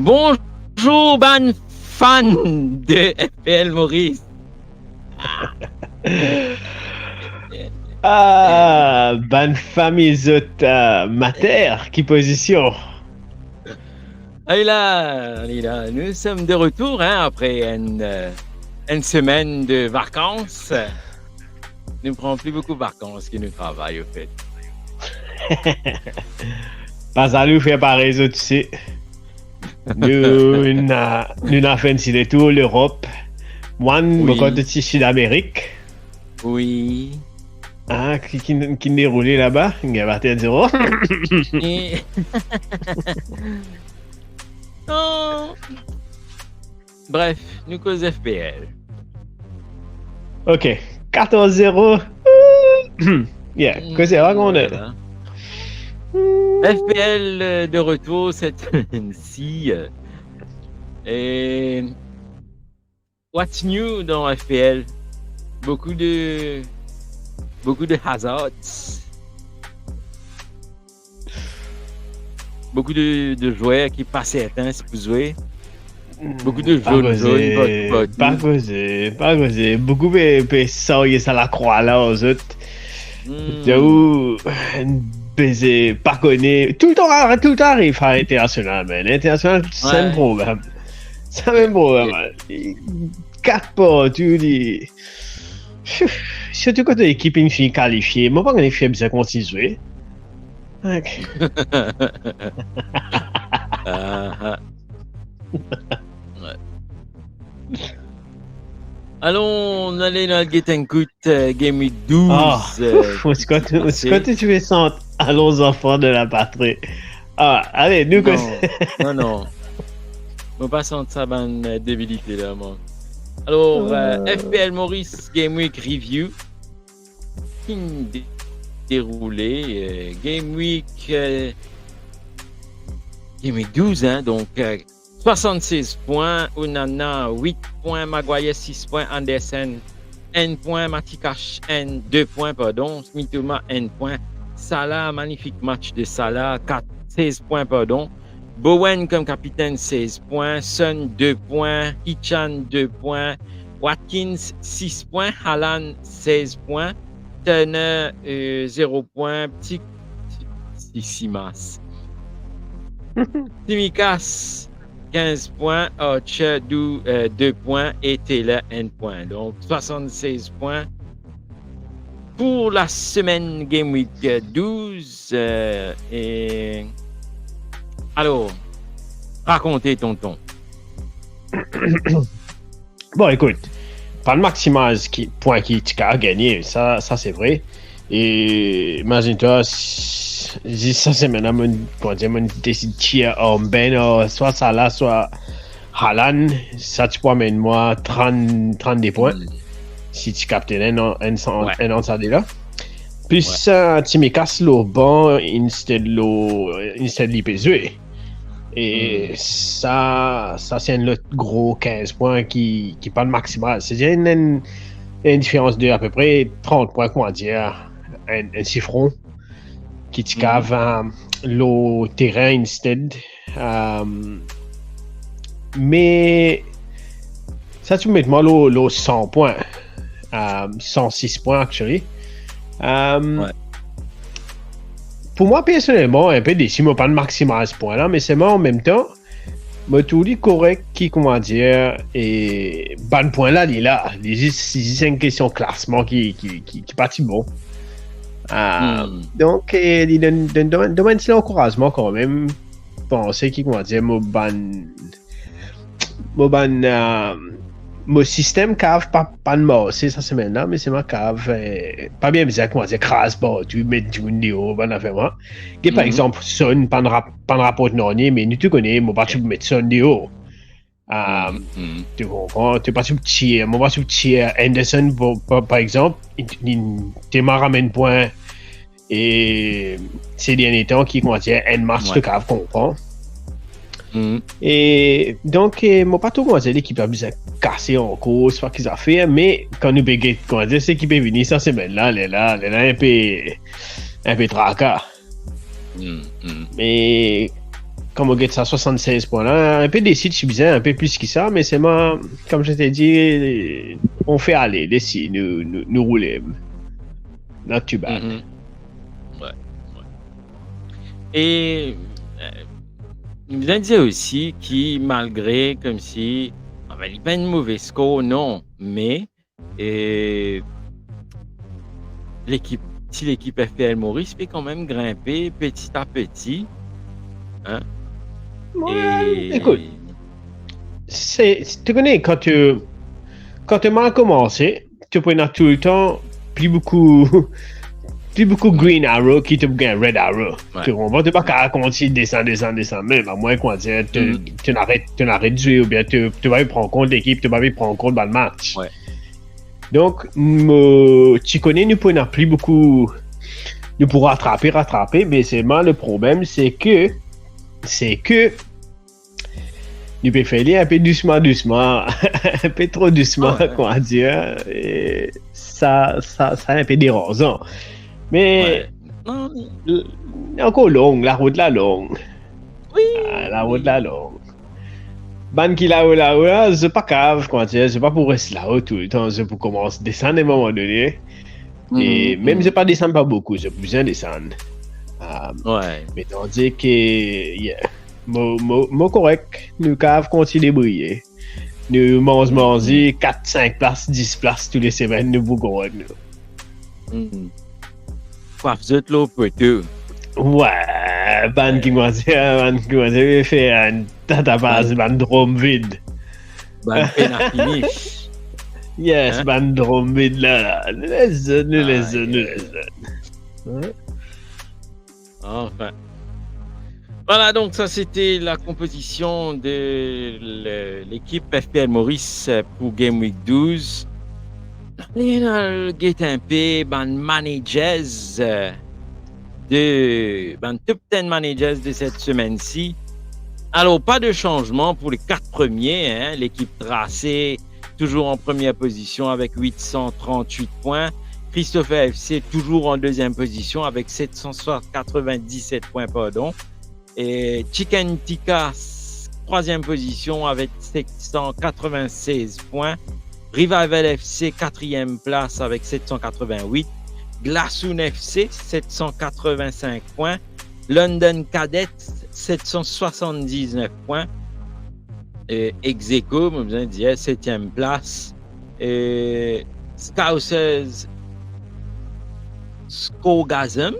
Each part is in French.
Bonjour, ban fan de FPL Maurice. Bonne famille mater, qui position? Allez là, nous sommes de retour après une semaine de vacances. Nous ne prenons plus beaucoup de vacances que nous travaillons, au fait. Pas à lui faire pareil, tu sais. Nous avons fait un petit tour l'Europe. Moi, beaucoup de Sud-Amérique. Oui. Ah, qui déroulé là-bas? Il y a parti à 0. Oh. Bref, nous cause FPL. Ok, 14-0. Yeah, que c'est là qu'on est là? FPL de retour cette semaine-ci. Et what's new dans FPL? Beaucoup de hazards. Beaucoup de joueurs qui passent certains si vous jouez. Beaucoup de jaunes. Pas causé. Beaucoup de ça la croix là aux autres. J'avoue, baiser, pas connaître. Tout le temps arrive à l'international, mais l'international, c'est un problème. C'est un problème. 4 pas, tu dis. Surtout quand l'équipe est une fille qualifiée, moi, pas qu'on est fait bien continuer. Okay. Allons, aller dans le Get and Cut Game Week 12. Quand tu veux sentir, allons enfants de la patrie. Allez, nous Non. Je ne pas sentir ça ban débilité là, moi. Alors, FPL Maurice Game Week Review. Déroulé. Game Week 12, hein, donc 66 points. Onana 8 points. Maguire 6 points. Anderson 1 point. Matikash 2 points, pardon. Mitoma 1 point. Salah, magnifique match de Salah, 16 points, pardon. Bowen comme capitaine, 16 points. Son, 2 points. Ichan, 2 points. Watkins, 6 points. Haaland, 16 points. Turner, 0 points. Petit Simas. Tsimikas, 15 points. Archer, 2 points. Et Taylor, 1 point. Donc, 76 points. Pour la semaine Game Week 12. Et... Alors, racontez, tonton. Bon, écoute, pas le maximal point qui a gagné, ça c'est vrai. Et imagine-toi, ça c'est maintenant mon décide tiers en ben, soit Salah, soit Haaland, ça tu peux amener moi 30 des points. Si tu captes un là. Plus tu me casses le banc, instead l'IPZ. Et ça c'est un autre gros 15 points qui pas le maximal. C'est une différence de à peu près 30 points, comment dire, un chiffron qui te cave le terrain instead. Mais ça tu mets moi le 100 points. 106 points actually. Pour moi personnellement un peu déçu, moi pas de maximal à ce point là, mais c'est moi en même temps moi tout dit correct qui comment dire et bon point là il est là, c'est une question classement qui partit bon. Donc il donne l'encouragement quand même penser qui comment dire mon système cave pas de mort, c'est ça semaine là, mais c'est ma cave pas bien bizarre comment dire crasse pas tu mets du néo ben affaire moi. Par exemple Son pas de rapport non mais nous tu connais moi pas tu mettre Son néo. Tu comprends, tu pas sur petit moi pas sur petit Anderson par exemple il te ramène point et ces derniers temps qui comment dire un match de cave comprend. Et donc moi pas tout comment dire l'équipe a besoin casser en cause soit qu'ils a fait mais quand nous béguer comment dire c'est qui peut venir ça semaine là elle est là un peu tracas. Mais comme on get ça, 76 points là. Un peu décis, je suis bien, un peu plus que ça, mais c'est moi, comme je t'ai dit, on fait aller, décis, nous rouler. Not too bad. Mhm. Ouais. Et il vous a dit aussi qu'il, malgré comme si, il n'y a pas une mauvaise score, non, mais l'équipe, si l'équipe FPL Maurice peut quand même grimper petit à petit. Hein? Ouais, écoute, tu connais, quand tu as mal commencé, tu prends tout le temps plus beaucoup Green Arrow qui te gagne Red Arrow. Ouais. Tu comprends? Tu n'as pas qu'à continuer descendre, même, à moins qu'on dise, tu n'arrêtes de jouer ou bien tu vas prendre compte de l'équipe, tu vas prendre compte dans le match. Ouais. Donc, tu connais, nous pouvons plus beaucoup, nous pourrons rattraper, mais c'est mal le problème, c'est que, nous pouvons faire un peu doucement, un peu trop doucement, comment dire, et ça est un peu dérangeant. Mais, encore longue, la route là longue. Oui. La route là longue. Ban qui là, c'est pas grave, comment dire, c'est pas pour rester là-haut tout le temps, c'est pour commencer à descendre à un moment donné. Et même si pas descendre pas beaucoup, j'ai besoin de descendre. Mais tandis que, moi correct, nous caves continuent de briller. Nous manger 4, 5 places, 10 places toutes les semaines, nous bougrons. Vous êtes là pour tout. Ouais, ban qui m'a dit, fait un database, ban drum vide. Ban peine à finish. Yes, ban drum vide là. Nous les zones. Enfin. Voilà, donc ça c'était la composition de l'équipe FPL Maurice pour Game Week 12. Lionel Guetimpe, ban managers top 10 managers de cette semaine-ci. Alors, pas de changement pour les 4 premiers. Hein. L'équipe tracée, toujours en première position avec 838 points. Christopher FC, toujours en deuxième position avec 797 points, pardon. Et Chicken Tikka, troisième position avec 796 points. Revival FC, quatrième place avec 788. Glassoon FC, 785 points. London Cadet, 779 points. Execo, comme je vous disais, 7e place. Scousers, Skogasm.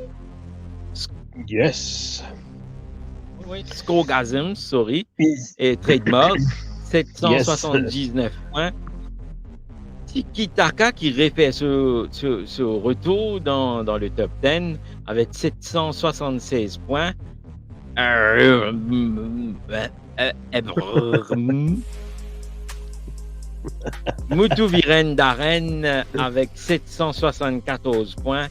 Yes. Oui, Skogasm, sorry. Et Trademark, 779 points. Tiki-Taka qui refait ce retour dans le top 10 avec 776 points. Moutou Viren Darren avec 774 points.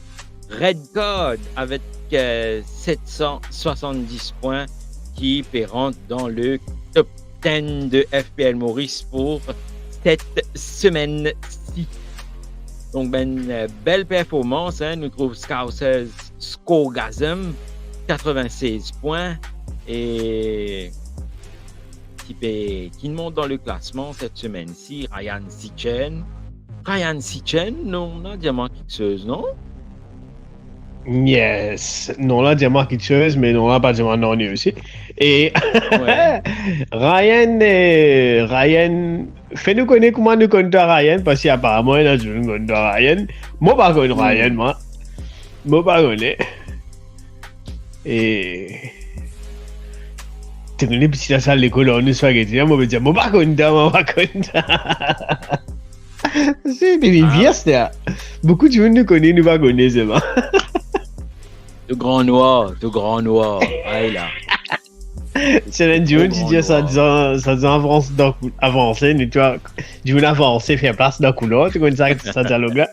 Red Code avec 770 points qui rentre dans le top 10 de FPL Maurice pour cette semaine-ci. Donc, belle performance. Hein? Nous trouvons Scousers Skogasm, 96 points. Et qui monte dans le classement cette semaine-ci, Ryan Sitchen. Non, on a diamant quelque chose, non? Yes. Non, là, diamant quelque chose, mais non, là, pas diamant non aussi. Et ouais. Ryan, fais-nous connaître comment nous connaissons Ryan, parce qu'apparemment, il a joué contre Ryan. Moi, pas connais Ryan, moi. Moi, pas connais. Et tu connais petit la salle d'école, on est spaghetti, moi, je dis, moi, pas connais. C'est une vie, c'est beaucoup de gens nous connaissent, nous pas connaissent, c'est bon. Tout grand noir. Aïe là. C'est un dieu qui dit ça disant avancer, mais tu vois, du coup avancer, faire place dans le couloir, tu connais ça dialogue là?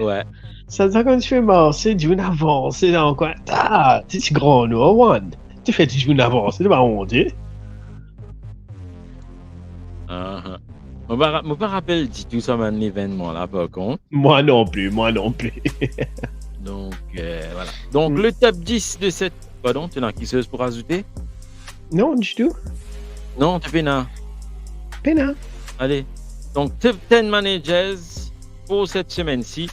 Ouais. Ça dit quand tu fais avancer, du coup avancer dans le coin. Ah, tu es grand noir, one. Tu fais du coup avancer, tu vas monter. Je me rappelle du tout ça, un événement là, par contre. Moi non plus. Donc, voilà. Donc, le top 10 de cette Pardon, tu n'as qui chose pour ajouter? Non, du tout. Non, tu peux Pena. Allez. Donc, top 10 managers pour cette semaine-ci.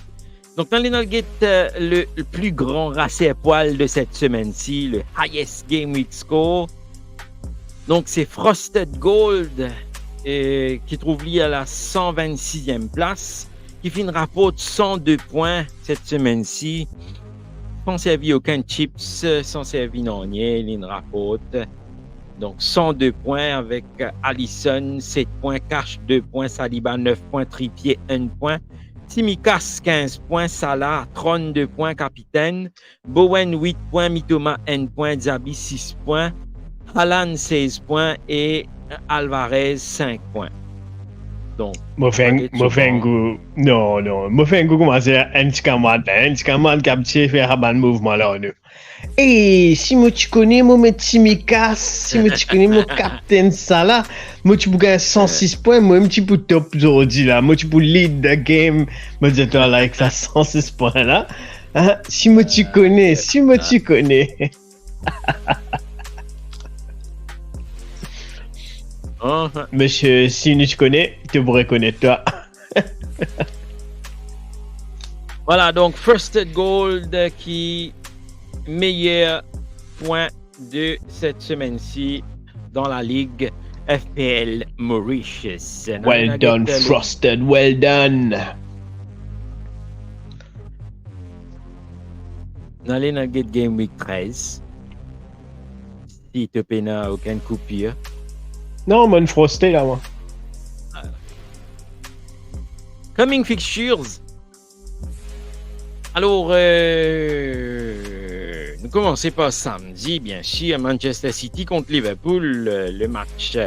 Donc, dans les Nuggets, le plus grand rassé à poil de cette semaine-ci, le highest game week score. Donc, c'est Frosted Gold qui trouve lui à la 126e place, qui fait une rapporte 102 points cette semaine-ci. Sans servir aucun chips, sans servir non rien, il rapporte. Donc 102 points avec Allison, 7 points, Cash 2 points, Saliba 9 points, Trippier 1 point, Tsimikas 15 points, Salah 32 points, capitaine, Bowen 8 points, Mitoma 1 point, Diaby 6 points, Haaland 16 points et Alvarez 5 points. Donc, Mofengu, non, Mofengu commence à un petit camarade qui fait un mouvement là. Et si moi tu connais mon Tsimikas, si moi tu connais mon capitaine Salah, moi tu peux gagner 106 points, moi un petit peu top aujourd'hui là, moi tu peux lead the game, moi je te là avec ça 106 points là. Hein? Si moi tu connais. Monsieur, si tu connais, tu pourrais connaître toi. Voilà, donc Frosted Gold qui meilleur point de cette semaine-ci dans la ligue FPL Mauritius. Well done, Frosted, well done. Dans les Nuggets Game Week 13, si tu n'as aucune coupure. Non, moi, une Frosted là, moi. Coming fixtures. Alors, nous commençons par samedi, bien sûr, Manchester City contre Liverpool, le match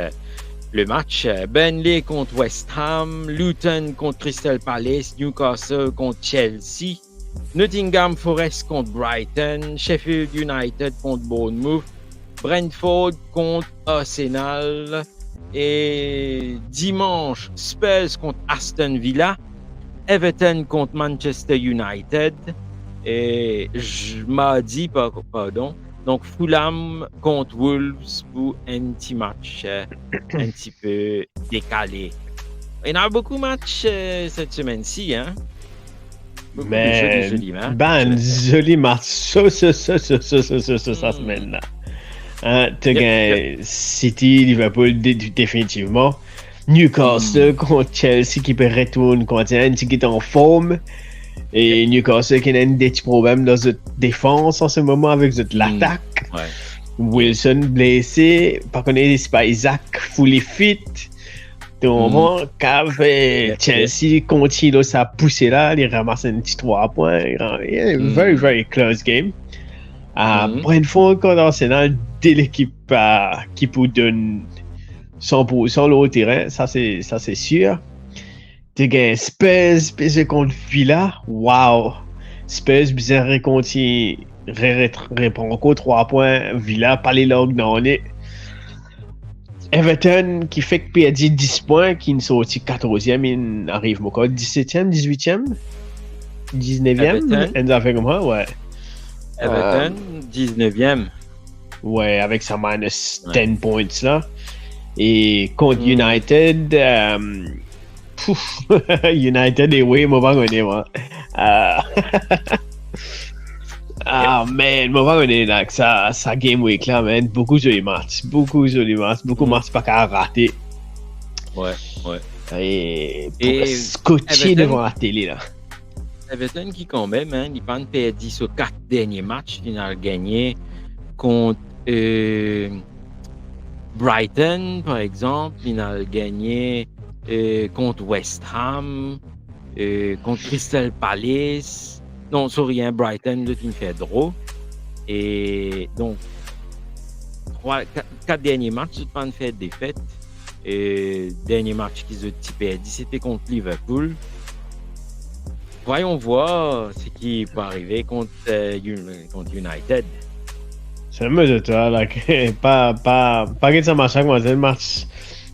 Burnley contre West Ham, Luton contre Crystal Palace, Newcastle contre Chelsea, Nottingham Forest contre Brighton, Sheffield United contre Bournemouth, Brentford contre Arsenal et dimanche Spurs contre Aston Villa, Everton contre Manchester United et mardi, pardon, donc Fulham contre Wolves pour un petit match un petit peu décalé. Il y en a beaucoup de matchs cette semaine-ci, hein? Mais joli match. Joli match, ça semaine-là. Hein, tu gagnes City, Liverpool définitivement. Newcastle contre Chelsea qui peut retourner contre un qui est en forme. Et Newcastle qui a des petits problèmes dans cette défense en ce moment avec l'attaque. Ouais. Wilson blessé. Par contre, c'est pas Isaac fully fit. Donc, Chelsea continue sa poussée là. Il ramasse un petit 3 points. Very, very close game. Brentford contre Arsenal, dès l'équipe qui peut donner 100% au terrain, ça c'est sûr. Tu gagnes Spurs contre Villa. Wow! Spurs bizarre continue reprend encore 3 points. Villa, pas les logs dans les. Everton qui fait que perdit 10 points, qui ne sorti 14e, il arrive encore 17e, 18e, 19e. Elle a fait comme ça, ouais. Everton, 19e. Ouais, avec sa minus 10 points là. Et contre United, United est oui, moi, je vais moi. Man, moi, je vais là, ça game week là, man. Beaucoup de jolis matchs, beaucoup de matchs pas qu'à rater. Ouais. Et scotcher devant la télé là. Everton qui quand même, hein, il pas perdu sur 4 derniers matchs, il a gagné contre Brighton par exemple, il a gagné contre West Ham, contre Crystal Palace, non sorry, hein, Brighton le team fait draw et donc 4 derniers matchs, il pas fait défaite. Dernier match qu'ils ont perdu, c'était contre Liverpool. Voyons voir ce qui peut arriver contre United. C'est un match de toi, là, pas que ça marche avec moi, c'est un match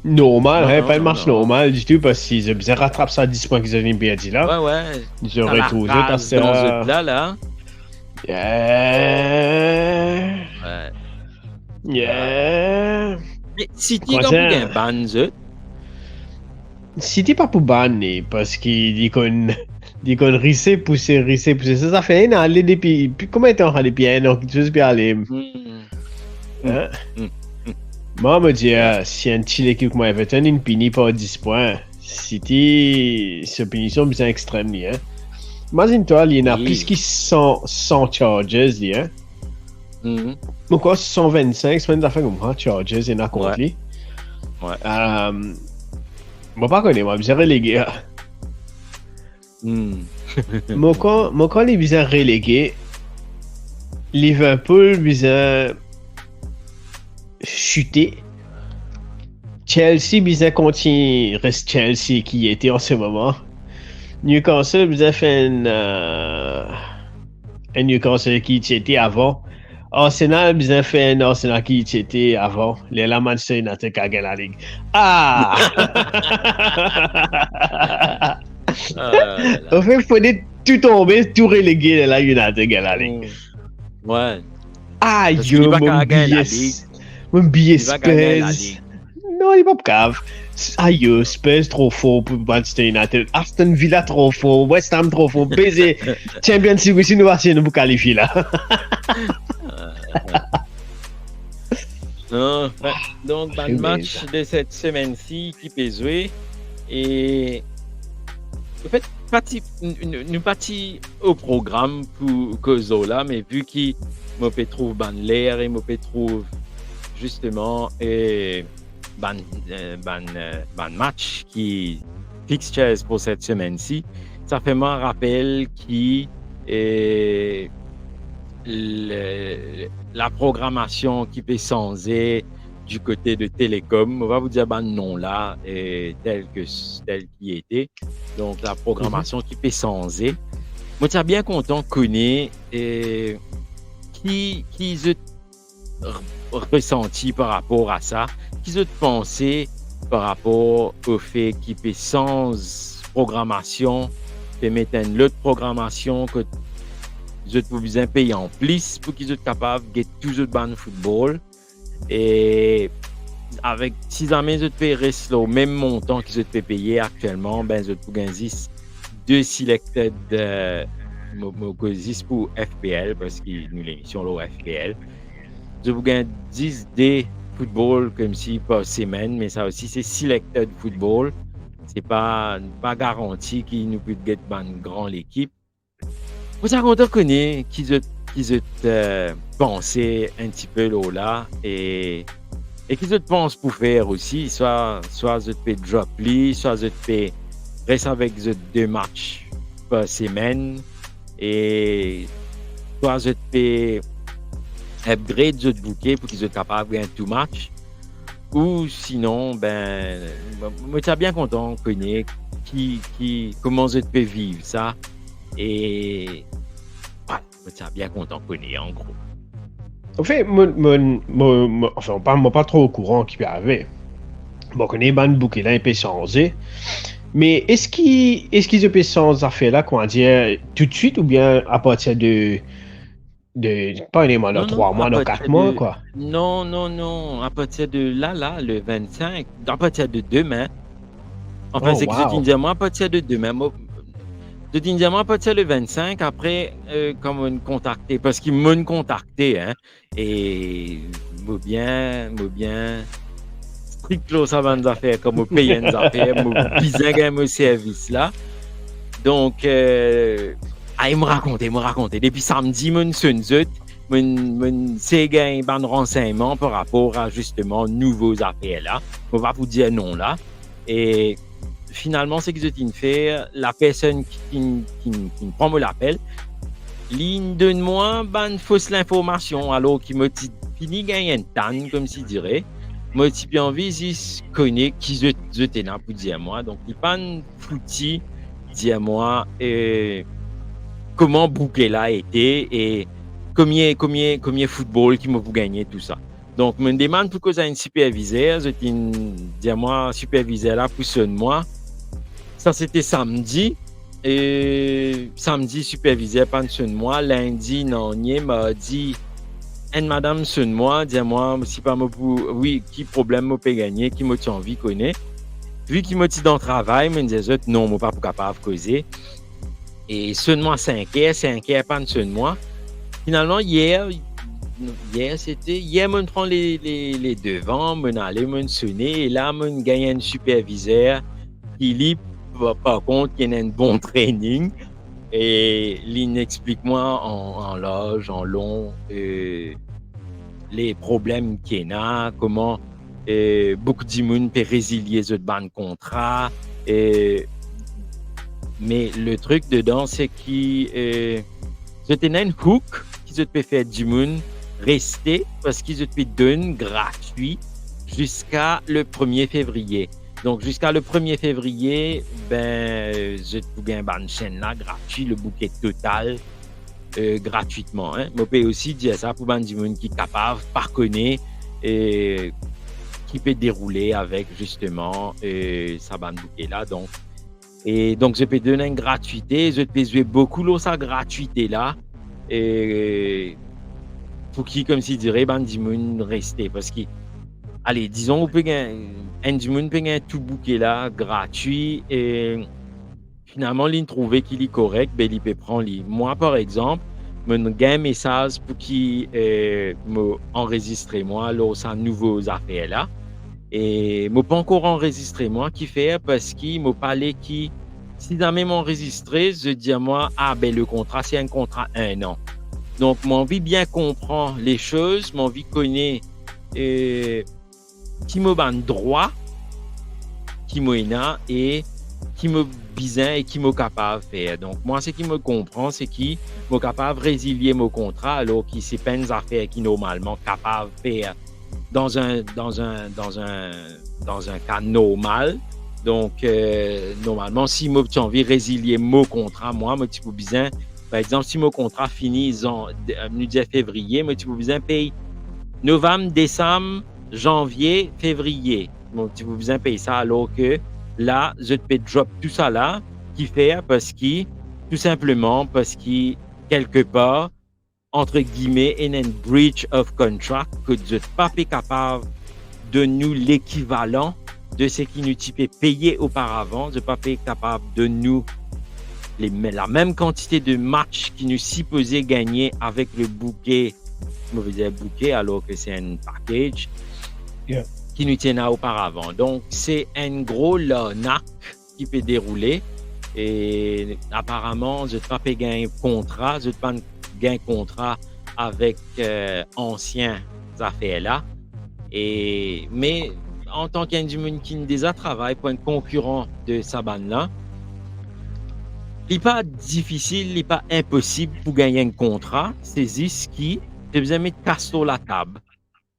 normal, pas un match normal du tout, parce qu'ils ont bien rattrapé ça à 10 points qu'ils ont perdu là. Ouais. Ils ont retrouvé là. Yeah. Mais City, Quoi quand ça? vous avez ban, zut, City pas pour banner parce qu'il dit qu'on risque pousser ça fait un an aller depuis comment est-on allé bien donc tu veux bien aller hmm, hmm, hein? hmm, hmm. Moi me dit Yeah. si un petit équipe comme Everton une pini pas 10 points City c'est punition bien extrême lui hein. Imagine-toi il y en a Oui. plus qui 100 charges lui hein. Mhm. Donc quoi 125 semaines d'affaires comme ça charges il y en a contre lui. Ouais. Moi pas connais moi bien relégué. Hmm. Moi quand les bien relégués Liverpool bien chuté. Chelsea bien continue reste Chelsea qui était en ce moment. Newcastle bien fait un Newcastle qui était avant. Arsenal bien fait un Arsenal qui était avant. Les la Manchester United qui a gagné la ligue. Ah! Là, là. En fait, il fallait tout tomber, tout reléguer la United gagné la ligue. Ouais. Aïe, Parce qu'il va mon gagner la billet. ligue. Mon billet Il va gagner la Spurs. ligue. Non, il est pas grave. Aïe, Spurs trop fort pour Manchester United. Aston Villa trop fort. West Ham trop fort. Baiser. Champions League aussi, nous allons nous qualifier là. Non, donc, dans le match de cette semaine-ci qui peut jouer. Et en fait, nous partis au programme pour Kozola, mais vu qu'il me peut trouve ban l'air et me peut trouve justement ban match qui fixtures pour cette semaine-ci, ça fait moi rappel qui est la programmation qui peut changer du côté de Télécom. On va vous dire non là, tel qui était. Donc la programmation qui peut changer. Moi, je suis bien content qu'on ait qui a ressenti par rapport à ça, qui a pensé par rapport au fait qu'il peut changer programmation, peut mettre une autre programmation que vous êtes besoin de payer en plus pour qu'ils soient capables de gagner toujours de football. Et avec si jamais vous reste le même montant qu'ils ont payé actuellement, ben vous pouvez gagner 2 selected pour FPL parce que nous l'émission là FPL. Vous gagnez 10 D football comme si par semaine, mais ça aussi c'est selected football. C'est pas garanti qu'il nous peut gagner une grande équipe. Vous avez content qu'ils ont pensé un petit peu là et qu'ils ont pensé pour faire aussi, soit vous peut drop lui, soit vous peut rester avec 2 matchs par semaine et soit vous peut upgrade votre bouquet pour qu'ils soient capables de gagner tout match ou sinon ben moi je suis bien content comment vous peut vivre ça. Et ouais, je suis bien content qu'on ait en gros. En fait, enfin, on n'est pas trop au courant qu'il y avait. Bon, qu'on ait ban bouquet là, il peut changer. Mais est-ce qu'ils peuvent changer affaire là, comment dire, tout de suite ou bien à partir de pas uniquement dans 3 mois, dans 4 mois, quoi? Non. À partir de là, le 25, à partir de demain. Enfin, c'est que je dis moi à partir de demain. Je dis à partir du 25, après, comme on contacté, parce qu'ils m'ont contacté, hein, et moi bien, strict ça va nous affaires, comme on paye nos affaires, moi bien gagner service là. Donc, il me racontait. Depuis samedi, mon sonzut, c'est gagné un renseignement par rapport à justement nouveaux affaires là. On va vous dire non là. Et finalement, c'est que je t'ai fait, la personne qui prend mon appel, ligne donne-moi fausse l'information, alors qu'il m'a dit, fini gagner un tan, comme s'il dirait. Moi, j'ai bien envie, je connais qui je t'ai là pour dire moi. Donc, il pas foutu, dire moi, comment bouquet là été et combien football qui m'a vous gagné, tout ça. Donc, me demande pourquoi j'ai un superviseur, je t'ai dit moi, superviseur là, pour sonner moi. Ça, c'était samedi. Et samedi, superviseur, pas de moi. Lundi, non, mardi, une madame sonne moi, dis-moi, si pas moi pour, oui, qui problème moi peut gagner, qui m'a envie connaît. Vu qu'il m'a dit dans le travail, me disait, non, moi pas capable de causer. Et sonne-moi 5h, pas de sonne-moi. Finalement, hier, me prend les devants, me aller me sonner, et là, me gagne un superviseur qui lit, par contre, qui a un bon training. Et il explique-moi en large, en long, les problèmes qu'il y a, comment beaucoup de monde peut résilier ce ban contrat. Mais le truc dedans, c'est que c'était un hook qui peut faire du monde rester parce qu'ils te donnent gratuit jusqu'à le 1er février. Donc, jusqu'à le 1er février, je te bien ban chaîne là, gratuit, le bouquet total, gratuitement. Hein. Je peux aussi dire ça pour du monde qui est capable, par connaître, qui peut dérouler avec justement sa bande bouquet là. Donc, je peux donner une gratuité, je peux jouer beaucoup de sa gratuité là. Pour qui, comme si dirait, du monde rester. Parce que, allez, disons, on peut gagner, un du monde peut gagner tout bouquet là, gratuit, et finalement, il trouve qu'il est correct, il peut prendre. Moi, par exemple, je gagne un message pour qui m'enregistrer moi, là, ça nouveaux affaires là. Et je ne pas encore enregistré moi, qui fait parce qu'il m'a parlé qui, si jamais m'enregistré, je dis à moi, le contrat, c'est un contrat 1 an. Donc, mon envie bien comprendre les choses, mon envie connaître qui me ban droit, qui m'a et qui me besoin et qui me capable de faire. Donc, moi, ce qui me comprend, c'est qui me capable de résilier mon contrat, alors qu'il c'est pas une affaire qui normalement capable de faire dans un cas normal. Donc, normalement, si moi j'ai envie de résilier mon contrat, moi, je peux besoin, par exemple, si mon contrat finit en février, moi, je peux besoin payer novembre, décembre, janvier, février. Donc, tu peux besoin payer ça, alors que là, je peux drop tout ça là, qui fait parce que, tout simplement, parce que quelque part, entre guillemets, in a breach of contract, que je ne suis pas capable de nous l'équivalent de ce qui nous typait payé auparavant, je ne suis pas capable de nous la même quantité de matchs qui nous supposait gagner avec le bouquet, je veux dire bouquet alors que c'est un package, qui nous tenait auparavant. Donc, c'est un gros NAC qui peut dérouler et apparemment, je ne suis pas gagner contrat, je ne suis pas gain contrat avec anciens affaires là. Mais en tant qu'individu qui déjà travaille pour un concurrent de sa bande là, il n'est pas difficile, il n'est pas impossible pour gagner un contrat. C'est juste qui je besoin de mettre casse sur la table.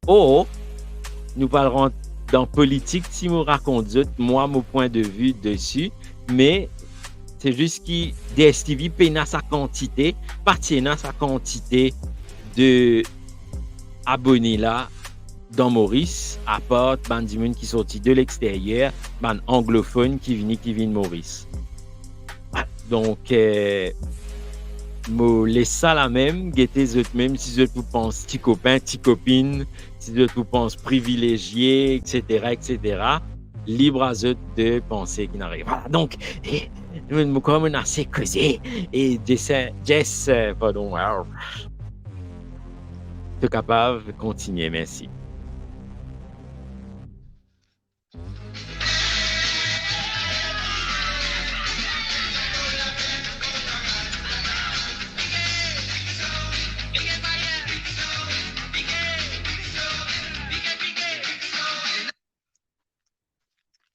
Nous parlerons dans politique si je raconte moi mon point de vue dessus, mais c'est juste que DSTV paye sa quantité, partie sa quantité de abonnés là dans Maurice, à part Bandimun qui sortit de l'extérieur, ban anglophone qui vient Maurice. Donc, je laisse ça la même, même si je pense petit copain, petit copine, si je pense privilégié, etc., libre à eux de penser qu'il n'arrive. Voilà, donc, comme on a assez causé, et Jess, pardon, tu es capable de continuer, merci.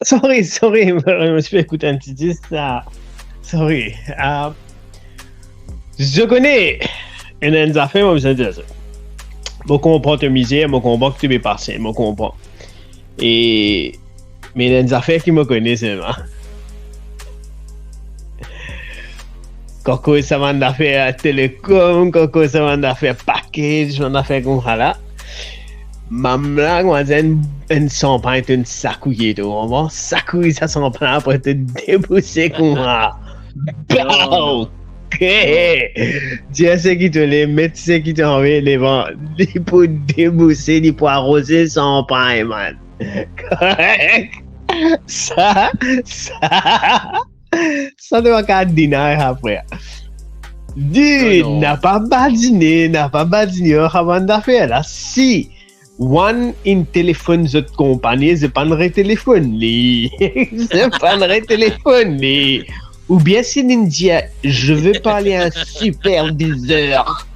Sorry, je me suis fait écouter un petit disque, ça. Sorry. Je connais une affaire, moi, je veux dire ça. Je comprends ta misère, je comprends que tu es passé, je comprends. Mais il y a une affaire qui me connaît, c'est moi. Quand ça m'a d'affaires télécom, quand ça m'a d'affaires package, ça m'a d'affaires comme ça là. Mamla, moi, j'ai une champagne, une sakouille, tu vois. Sakouille, ça s'en prend après te dépousser comme ça. Bow! Dieu sait qui te les médecins qui t'ont envoyé les vents, les pour débousser, les pour arroser sans pain, man. Correct. Ça doit qu'à dîner après. Dis, n'a pas badiner, avant d'affaire là. Si one in téléphone cette compagnie, c'est pas un téléphone li. C'est pas un téléphone li. Ou bien si Ninja, je veux parler à un superviseur.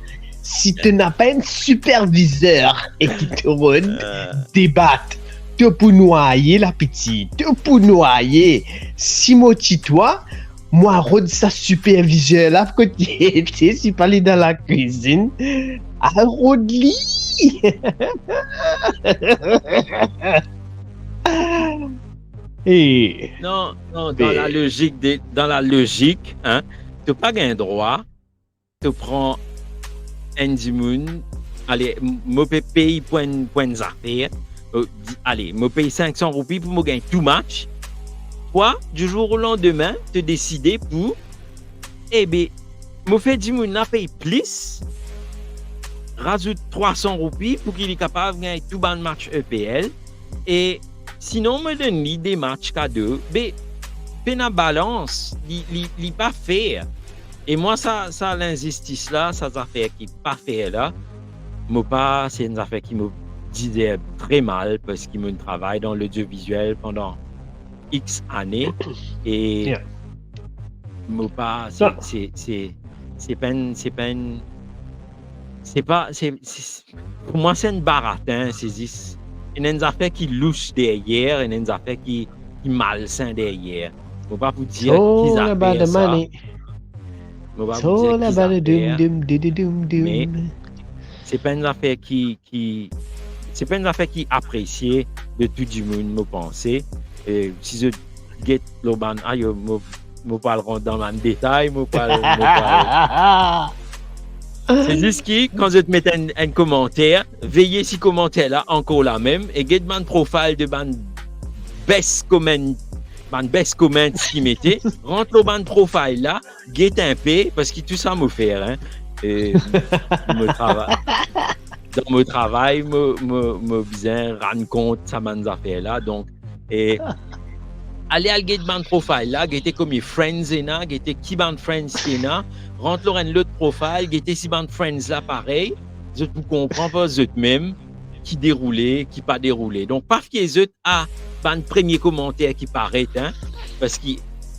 Si tu n'as pas un superviseur et qui te rôde, débatte. Te pour noyer la petite, te pour noyer. Si moi toi, moi rôde sa superviseur là, côté, si parler dans la cuisine, à rôde li. Et Non, dans la logique, hein, tu n'as pas un droit, tu prends un dimoun, allez, moi paye point affaires, allez, moi paye 500 roupies pour me gagner tout match. Toi, du jour au lendemain, tu décides pour, eh bien, moi fais dimoun n'a paye plus, rajoute 300 roupies pour qu'il est capable de gagner tout bon match EPL, et sinon, me donne des matchs cadeaux, mais la balance, il pas faire. Et moi, ça l'injustice là, ça affaire qui pas faire là, c'est une affaire qui me disait très mal parce qu'il me travaille dans l'audiovisuel pendant X années et pour moi c'est une baratin, il y a des affaires qui louchent derrière, il y a des affaires qui malsains derrière. Je ne vais pas vous dire qu'ils affaires ça. Mais c'est pas une affaire c'est pas une affaire qui appréciée de tout le monde, me penser. Si je get le ban, je parlerai dans le détail, c'est juste que quand je te mets un commentaire, veillez si commentaire là encore la même et get man profile de ban best comment qui mettait rentre le ban profile là, get un P parce que tout ça me fait hein. Et dans mon travail me bien rendre compte ça man affaire là donc et allez à get ban profile là, get comme friends et na, get qui ban friends et na. Rentre l'autre profil, guettez si bande friends là pareil, je vous comprends pas même qui déroulait, qui pas déroulé. Donc parce que les autres a ban premier commentaire qui paraît hein, parce que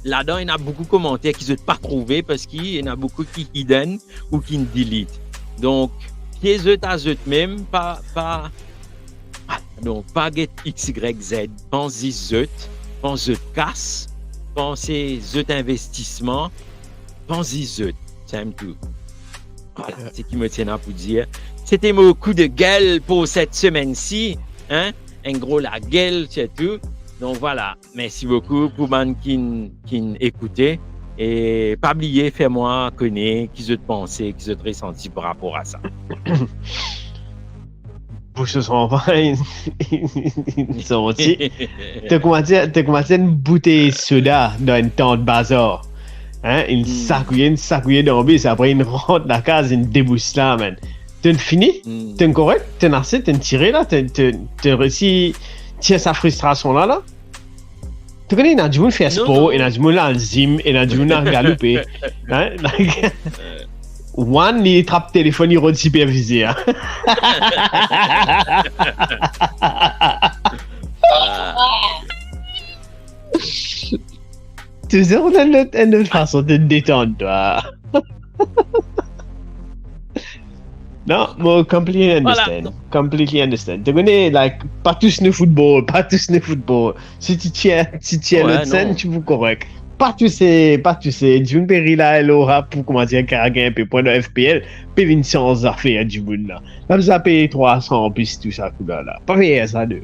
là-dedans il y a beaucoup de commentaires qui sont pas trouvés parce qu'il y en a beaucoup qui hidden ou qui ne delete. Donc les autres à eux même pas get XYZ, pensez casse, pensez investissement, pensez c'est tout. Voilà, c'est ce qui me tient à vous dire. C'était mon coup de gueule pour cette semaine-ci. Hein? En gros, la gueule, c'est tout. Donc voilà, merci beaucoup pour les gens qui écoutaient. Et pas oublier, fais-moi connaître qui je te pensais, qui je te ressenti par rapport à ça. Pour ce sont ils sont aussi. Tu commences une bouteille de soda dans une temps de bazar. Hein, une sacouille d'embis, après une rentre la case, une débousse là, man. T'es fini? T'es correct? T'es assez? T'es tiré là? T'es réussi? Tiens sa frustration là? Tu connais, il y a du monde fait sport, il y a du monde là en gym, il y a du monde là en galopé. Hein? One, il trappe téléphone, il rôde supervisé. Hein? Toujours une autre façon de te détendre, toi. Non, moi, completely understand. Voilà. Completely understand. Tu connais, like, pas tous le football. Si tu tiens l'autre scène, tu vous correct. Pas tous ces, June Perry là, elle aura pour, comment dire, carrément un peu point de FPL, puis une séance d'affaires du monde là. Là, vous avez payé 300 plus tout ça, tout là. Pas payer ça, deux.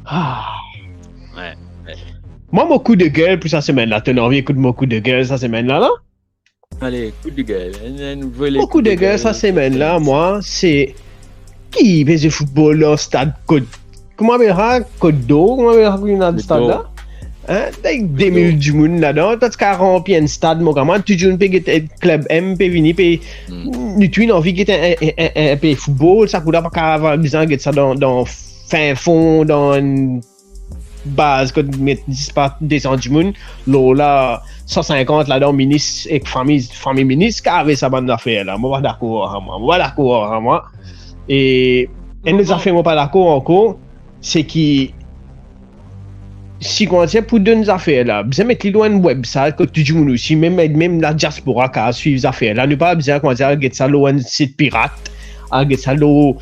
Ah. Ouais. Moi, mon coup de gueule pour cette semaine-là, tu as envie d'écouter mon coup de gueule cette semaine-là, là? Allez, coup de gueule. Mon coup de gueule cette semaine-là, moi, c'est qui fait du football là, stade Côte. Comment on appelle ça? Côte d'eau? Comment on appelle ça dans le stade là? Hein? Avec 2000 du monde là-dedans, tu as rempli un stade, mon gamin, tu joues un peu club M, puis venir, puis tu as envie de un peu football, ça coûte pas avoir besoin de ça dans fin fond, dans une base, que tu mets 10 pas descendre du monde, là, 150 là-dedans, ministre et famille ministre, qui avait sa bande d'affaires là. Moi, pas d'accord, moi. Et une des affaires, moi, pas d'accord encore, c'est que si on tient pour deux affaires là, besoin mettre loin de website que tout le monde aussi, même la diaspora qui a suivi les affaires là, nous pas besoin qu'on dire get ça loin site pirate, get ça lo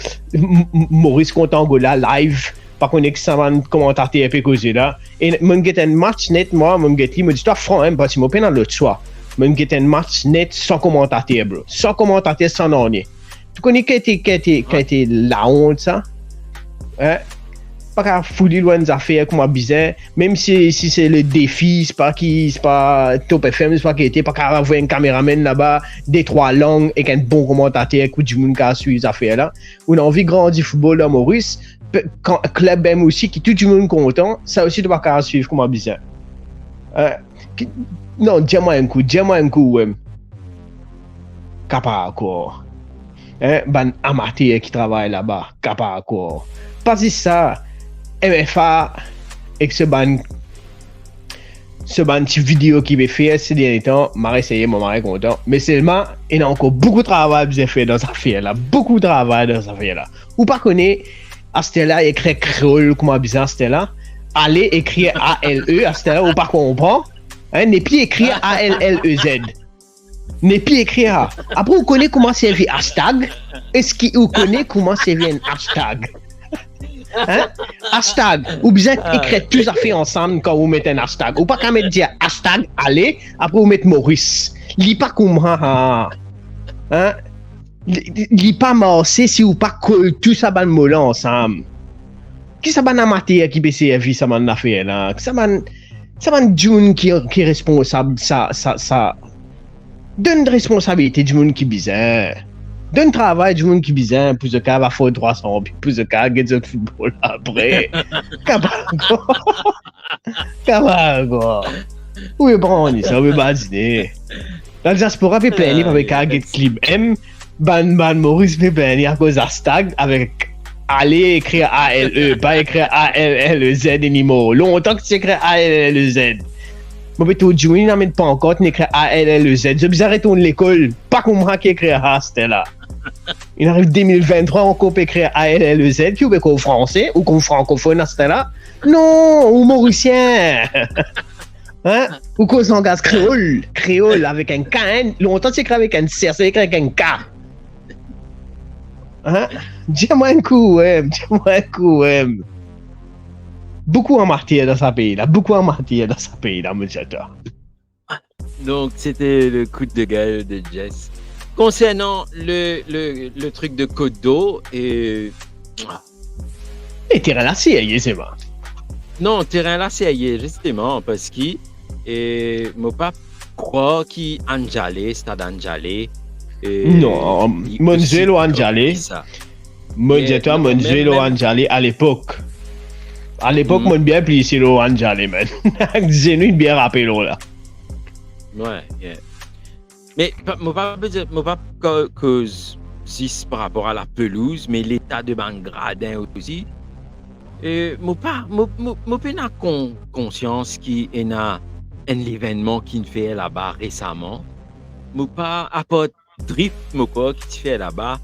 Maurice contre Angola live, pas qu'on est que ça va commentateur peu causer là. Et mon get un match net moi, mon get lui me dit toi franc hein, parce que moi pas dans l'autre soir. Mon get un match net sans commentateur bro, sans commentateur sans rien. Tu connais qui était la honte ça? Hein? Pas qu'à fouiller loin des affaires comme bizarre, même si c'est le défi, c'est pas Top FM, c'est pas qu'il était pas qu'à avoir un caméraman là-bas, des trois langues et qu'un bon commentateur coup du monde qui a suivi les affaires là. On a envie de grandir football là, Maurice, quand club M aussi qui tout le monde content, ça aussi doit pas qu'à suivre comme bizarre. Non, dis-moi un coup, ouais. Capable encore. Ben amateur qui travaille là-bas, capable encore. Pas si ça. MFA et ce petit vidéo qui m'a fait ces derniers temps, m'a essayé, m'a content. Mais seulement, il y a encore beaucoup de travail que j'ai fait dans cette affaire-là. Beaucoup de travail dans cette affaire-là. Ou pas connaître, à ce là écrit créole, comment bizarre ce là allez écrire A-L-E, à ce là ou pas comprend. N'est plus écrire A-L-L-E-Z. N'est plus écrire A. Après, vous connaissez comment servir hashtag. Est-ce que vous connaissez comment servir un hashtag? Hein? Hashtag, ou bien écrire tous affaires ensemble quand vous mettez un hashtag. Ou pas qu'à mettre dire hashtag allez, après vous mettez Maurice. Lis pas comme hein? Lis pas marcher si vous pas coller tout ça ban mot là ensemble. Qui ça ban amateur qui peut servir ça ban affaire là? Ça ban June qui est responsable ça donne responsabilité du monde qui bizarre. D'un travail du monde qui bizarre, plus de cas va faire 300, plus de cas get the football après. Cabago. Oui, bon, ça veut pas dîner. La diaspora fait plaisir avec un get clip M, ban Maurice fait plaisir à cause hashtag avec aller écrire A-L-E, pas écrire A-L-L-E-Z anymore. Longtemps que tu écris A-L-L-E-Z. Moi, mais tout Juni n'amène pas encore, tu n'écris A-L-L-E-Z. Je bizarre retourner l'école, pas comme moi qui écrit A, c'était là. Il arrive 2023, on peut écrire A-L-L-E-Z, puis ou bien qu'au français, ou qu'au francophone, c'était là. Non, ou mauricien. Hein? Ou qu'au langage créole, avec un K, hein? Longtemps, tu écris avec un C, c'est écrit avec un K. Hein? Dis-moi un coup, ouais. Beaucoup en matière dans ce pays-là, mon chateur. Donc, c'était le coup de gueule de Jess. Concernant le truc de Côte d'eau et terrain là, c'est bon. Non, terrain là, c'est justement parce que mon papa croit qu'il Anjalé, stade Anjalé. Non, Monzuelo Anjalé. Monzuelo Anjalé à l'époque. À l'époque, mon bien plus c'est le Anjalé, man. Dis-nous une bière rappelée là. Ouais, yeah. Mais mon papa cause 6 par rapport à la pelouse, mais l'état de ban gradin aussi. Et mon papa n'a conscience qu'il y a un événement qui fait là-bas récemment. Mon papa apporte drift qui fait là-bas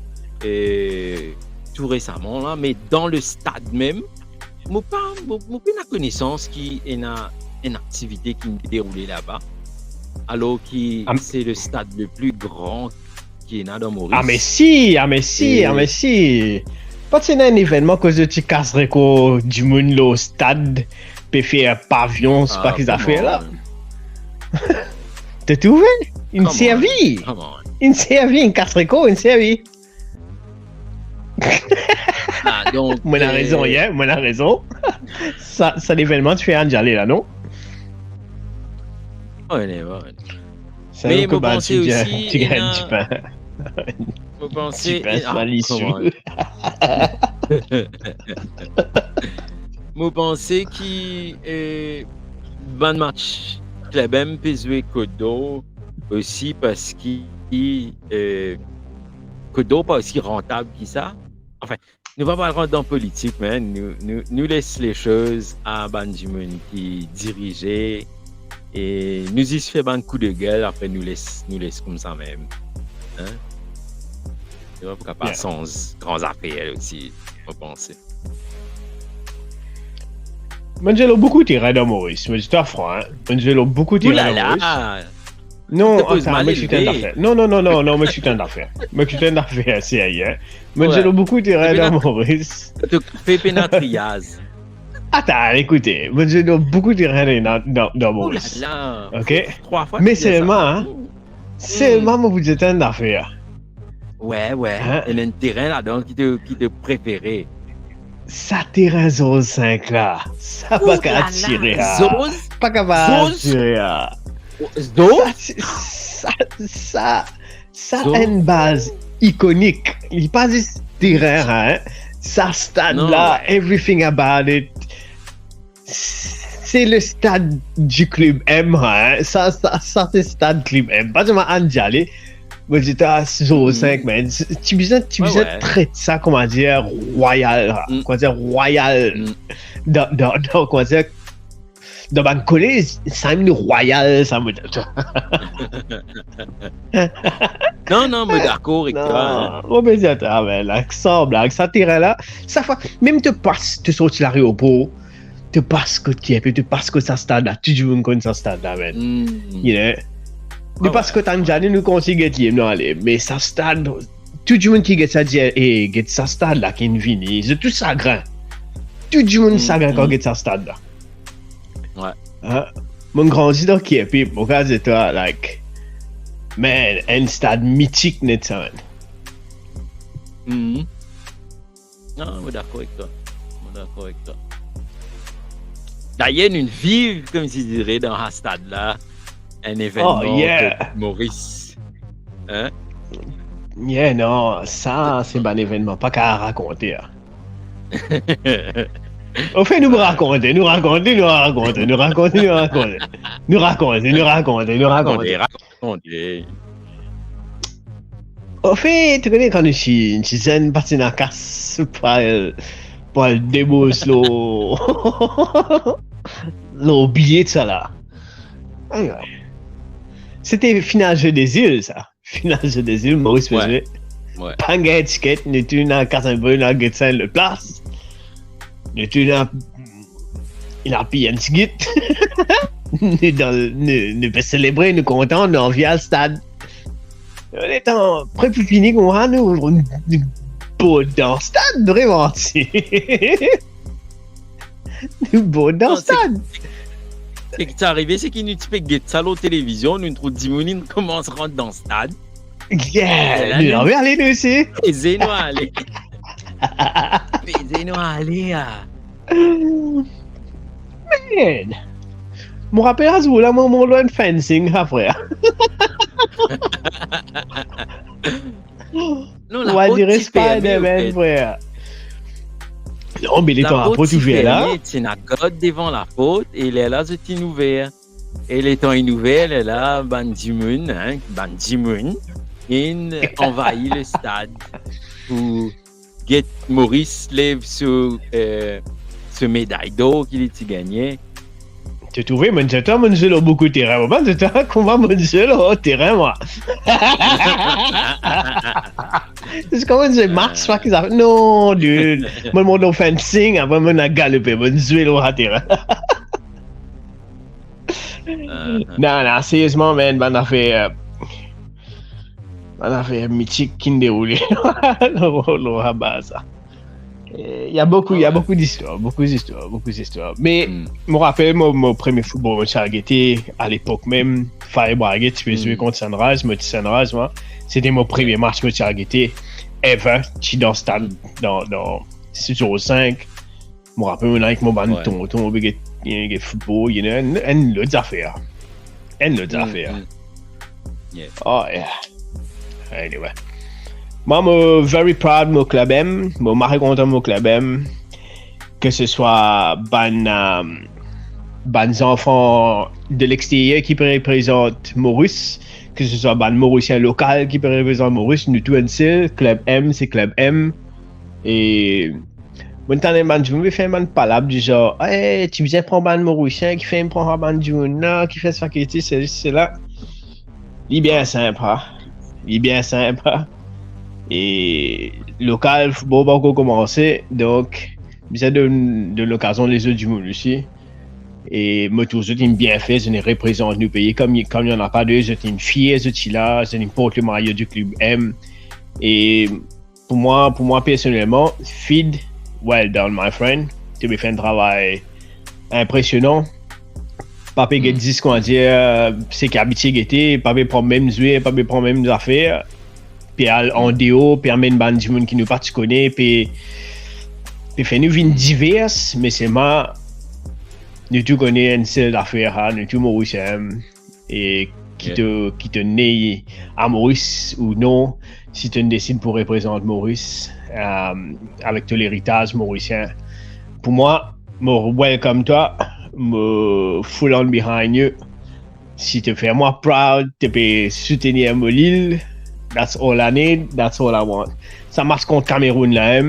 tout récemment là, mais dans le stade même. Mon papa n'a connaissance qu'il y a une activité qui est déroulée là-bas. Alors que c'est le stade le plus grand qui est dans Maurice. Ah mais si. Pas c'est un événement que tu casserais du monde au stade peut faire pavillon, c'est pas qu'ils a fait là. T'as trouvé? Une série. Une casserait une série. Donc, moi a raison. Ça l'événement tu fais Anjalé là, non? Ouais. Mais vous pensez aussi... Tu gagnes du pain. Vous pensez... Tu passes malicieux. Vous pensez qu'il bon match club M peut jouer Kodo aussi parce qu'il Kodo pas aussi rentable que ça. Enfin, nous va pas rentrer dans politique, mais nous laisse les choses à Benjamin qui dirigeait et nous y se fait un coup de gueule après nous laisse comme ça même. Hein? Tu vois, pourquoi pas sans grands affaires aussi, je pense. J'ai beaucoup tiré dans Maurice, mais je te franc, hein. J'ai beaucoup tiré dans Maurice. Non, attends, moi je suis un d'affaires. Non, moi je suis un d'affaires. Moi je suis un d'affaires, c'est ailleurs. Mais j'ai beaucoup tiré dans Maurice. Tu fais pénatriaz. Attends, écoutez, moi j'ai beaucoup tiré dans Maurice. Ok? 3 fois. Mais seulement, moi vous êtes un d'affaires. Ouais. Hein? Il y a un terrain là-dedans qui te préférait. Ça terrain zone 5 là. Ça pas qu'à tirer. Pas capable de tirer. Ça a une base iconique. Il n'est pas juste terrain, hein. Ça stade là, everything about it. C'est le stade du club M, hein. Ça c'est le stade club M. Pas seulement Anjali. Moi j'étais à 05, man. Tu besoin traiter ça, comment dire, royal. Comment dire, royal. Dans comment dire, dans ma collège, ça me dit royal, ça me dit. Non, mais d'accord avec toi. On peut dire, l'accent, ça terrain là, ça fait, même te passe, te sortir l'aéroport, te passe que tu es, puis te passe que ça stade là, tu joues comme ça stade là, man. You know? De parce que t'as déjà nous conseillons non aller, mais ça stade, tout le monde qui get ça dit, get ça stade là, qui est vini, c'est tout ça grand. Tout le monde ça grand quand get ça stade là. Ouais. Mon grandi dans qui est puis mon gars c'est toi like man un stade mythique net ça. Non, je suis d'accord avec toi. D'ailleurs une vive comme si dirais dans ce stade là un événement de Maurice. Hein? Yeah non, ça c'est un événement pas qu'à raconter. Au fait, nous raconter. Au fait, tu connais quand je suis jeune, parti dans la casse pour le débourse le billet de ça là. C'était final jeu des îles, ça. Final jeu des îles, Maurice faisait. Ouais. Pas une étiquette, nous étions dans la casse un peu, dans le place. Il a payé un petit guide. Nous peut célébrer, nous contents, nous en vient au stade. On est en près plus fini qu'on a, nous beau dans le stade, vraiment. Nous beau dans le stade. Ce qui est arrivé, c'est qu'il nous type de ça à la télévision, nous trouvons 10 minutes, commence à rentrer dans le stade. Yeah, nous avons allé nous aussi. Faisez-nous aller. Man, me rappelle à ce là, mon loin fencing après. Non, on va dire Spider-Man, frère. Non, mais il est en porte ouverte là. C'est une god devant la porte et il est là, c'est une ouverte. Et les temps ouvert, elle est là, Banjimun, il envahit le stade pour get Maurice lève ce médaille d'or qu'il a gagné. Tu trouves, mon jeu là beaucoup de terrain. Moi, je t'ai comment mon jeu là au terrain, moi. C'est comme je marche pas qu'ils avaient. Non, dude. Moi, mon fencing, après, mon a galopé, mon jeu là au terrain. Non, sérieusement, man, on a fait mythique qui ne déroulait. Le rabat, ça. Il y a beaucoup d'histoires. Mais, je me rappelle, mon premier football, à l'époque même, Fire Braguet, tu peux jouer contre Sunrise, moi. C'était mon premier match, ever, qui dans le stade, dans 605. Je me rappelle, avec mon bande, ton football, il y a une autre affaire. Oh, yeah. Anyway. Moi, je suis very proud de mon club M. Je suis content de mon club M. Que ce soit des enfants de l'extérieur qui représentent Maurice, que ce soit des Mauriciens local qui représentent Maurice, nous tous ensemble, Club M, c'est Club M. Et maintenant, je me fais une palabre du genre, hey, tu viens prendre un Mauricien qui fait un prendre un bande qui fait ça, qui c'est là. Il est bien sympa. Il est bien sympa. Et local, bon, va encore commencer. Donc, j'ai de l'occasion les autres du monde aussi. Et moi, tous les bien fait, je les représente nos pays. Comme il n'y en a pas deux, je suis une fière de Chila, je porte le maillot du club M. Et pour moi personnellement, feed, well done, my friend. Tu as fait un travail impressionnant. Pas payer 10 qu'on dire, c'est qu'habitué guetter, pas prendre même jouer, pas prendre même affaires. Puis en déo, permet une bande de monde qui nous pas tu connais, puis fait nous vins diverses, mais c'est moi. Nous tous connaissons une seule affaire, nous tous Mauriciens, et qui te naît à Maurice ou non, si tu décides pour représenter Maurice, avec tout l'héritage mauricien. Pour moi, welcome toi, full on behind you. Si tu fais moi proud, tu peux soutenir mon île, that's all I need, that's all I want. Ça marche contre Cameroun là,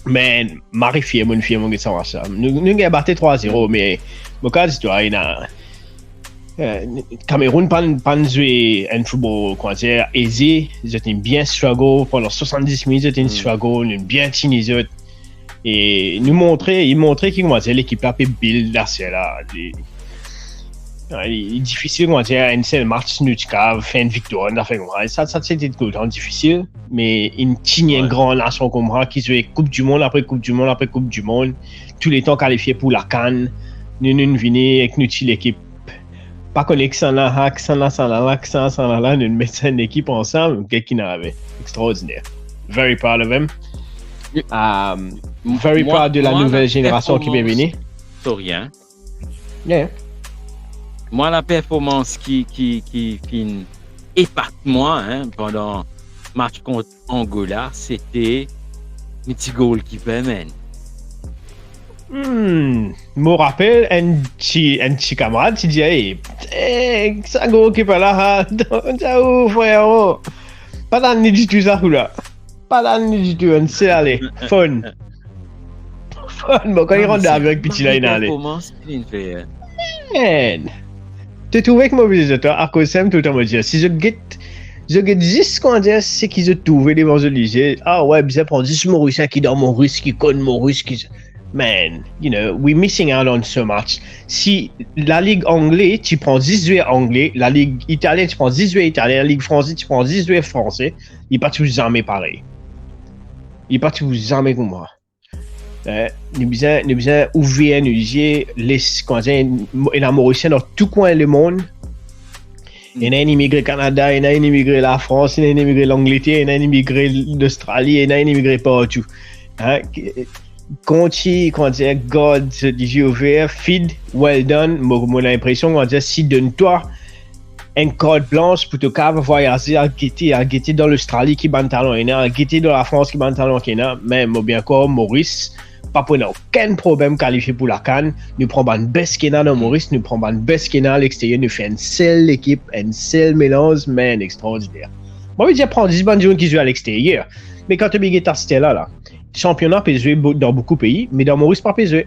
mais Marie fier mon que ça va ça. Nous avons battu 3-0, mais mon cas d'histoire, il a Cameroun pas joué un football quoi dire aisé, ils étaient bien struggle pendant 70 minutes, ils étaient struggle, ils bien tinisé et ils montraient qu'ils comment dire l'équipe là peut build là c'est là. Il est difficile comment dire un seul match nous faire une victoire ça c'était tout le temps difficile mais une tigne grande nation comme ça qui jouait coupe du monde après coupe du monde après coupe du monde tous les temps qualifiés pour la CAN nous venons avec nous l'équipe pas connexion là nous mettons une équipe ensemble quelqu'un avait extraordinaire very proud of him very proud de la nouvelle génération qui est venue rien yeah. Moi, la performance qui épate moi pendant le match contre Angola, c'était le petit goal qui permet. Me rappelle un petit camarade qui dit hey, ça goal qui est là, ciao frère, pas d'année du tout ça là, pas d'année du tout, on sait aller, fun, bon quand il rentre avec petit là il est allé. Performance qu'il fait. Man. Tu trouves que mon visiteur à cause de tout le temps me dire si je get juste quand dire c'est qu'ils ont trouvé des bons lycée ouais bien prendre 10 Mauriciens qui dans Maurice qui connaissent Maurice qui man you know we're missing out on so much. Si la ligue anglaise tu prends 10 joueurs anglais, la ligue italienne tu prends 10 joueurs italiens, la ligue française tu prends 10 joueurs français, il pas tous jamais pareil, il pas tous jamais comme moi. Nous besoin ouvrir nous dire les la Mauricien dans tout coin du monde. Il y a un immigré Canada, il y a un immigré la France, il y a un immigré l'Angleterre, il y a un immigré l'Australie, il y a un immigré partout. Quand God dit ouvert, feed, well done. Moi l'impression qu'on dit si donne-toi une carte blanche pour te voyager à guetter dans l'Australie qui ban talent à guetter dans la France qui ban talent mais bien encore Maurice pas pour aucun problème qualifié pour la CAN. Nous prenons une best Kena dans Maurice, nous prenons une best Kena à l'extérieur, nous faisons une seule équipe, un seul mélange, man, extraordinaire. Moi, je dis prendre 10 bonnes joueurs qui jouent à l'extérieur, mais quand tu as cette là, championnat peut jouer dans beaucoup de pays, mais dans Maurice, pas peut jouer.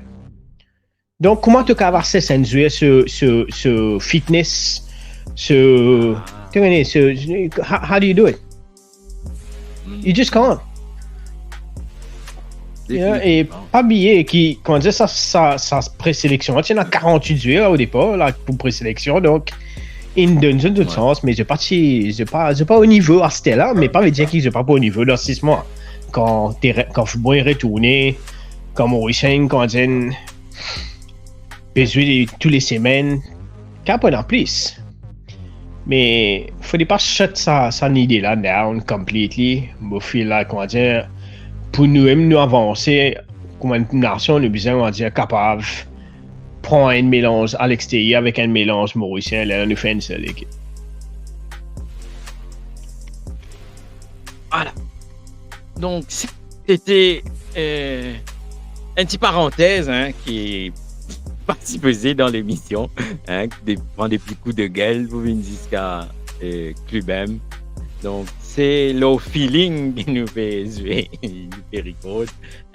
Donc, comment tu peux avoir cessé de jouer ce fitness, how do you do it? You just can't. Et pas oublier qui quand dit ça présélection il y en a 48 joueurs au départ là pour présélection donc il donne de tout sens mais j'ai pas au niveau à ce là mais pas veut dire qu'ils sont pas au niveau dans 6 mois quand football est retourné quand Mauricien quand dit peut jouer tous les semaines qu'à en plus mais faut pas shut ça idée là down completely me feel là comment dire pour nous-mêmes nous avancer comme une nation, nous avons besoin de capable de prendre un mélange à l'extérieur avec un mélange mauricien, là nous faisons une seule équipe. Voilà. Donc c'était une petite parenthèse qui participer dans l'émission, hein, prendre des petits coups de gueule pour venir jusqu'à Club M. Donc, c'est le feeling qui nous fait jouer, nous fait record,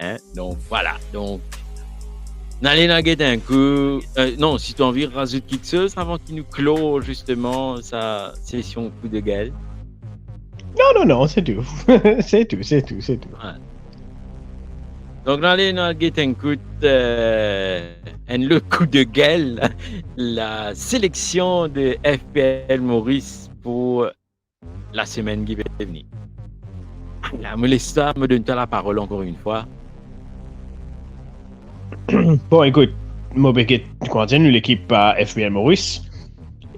hein. Donc, voilà. Donc, n'allez pas guetter un coup. Non, si tu as envie de rajouter quelque chose avant qu'il nous clôt justement sa session coup de gueule. Non, c'est tout. c'est tout. Ouais. Donc, n'allez pas guetter un coup le coup de gueule, la sélection de FPL Maurice pour la semaine qui va venir. La Molesta me donne la parole encore une fois. Bon, écoute, Mobeket continue l'équipe à FPL Maurice.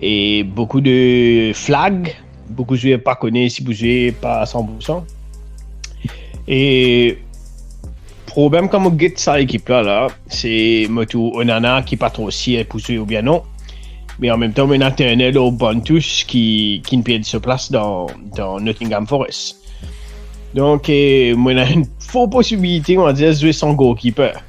Et beaucoup de flags. Beaucoup de joueurs pas connus si vous jouez pas à 100%. Et problème comme on get ça équipe là, c'est Moto Onana qui pas trop si pour jouer ou bien non. Mais en même temps, on a Ternel au Bantus qui ne perd sa place dans Nottingham Forest. Donc, on a une fausse possibilité, on va dire, de jouer sans goalkeeper.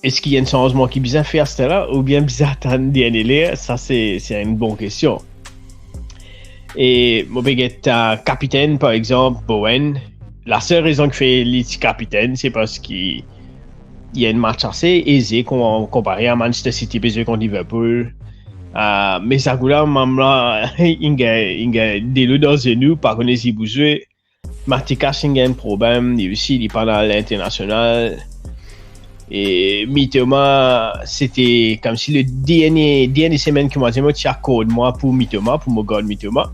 Est-ce qu'il y a un changement qui est bien fait à ce là ou bien bien attendre dernier? Ça, c'est une bonne question. Et moi, je vais capitaine, par exemple, Bowen. La seule raison que fait le capitaine, c'est parce qu'il y a un match assez aisé comparé à Manchester City contre Liverpool. Mais ça goûte même là, il y a des loups dans les genoux, par contre, si vous jouez, Matikash il y a un problème, il aussi il est pendant l'international. Et Mitoma, c'était comme si le dernier semaine que moi j'ai mis code moi pour Mitoma, pour mon gars Mitoma.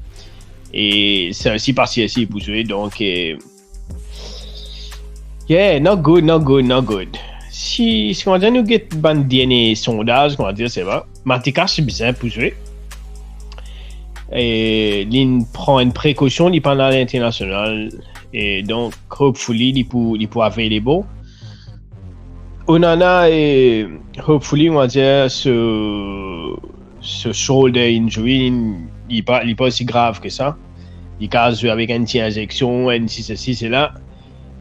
Et c'est aussi parce que si vous jouez, donc yeah, not good. Si on va nous get ban dernier sondage, on va dire c'est bon. Matikash c'est bien pour jouer. Et il prend une précaution pendant l'international et donc hopefully il peut available. Onana et hopefully on va dire ce shoulder injury il pas aussi grave que ça. Il casse avec une petite injection, ceci c'est là.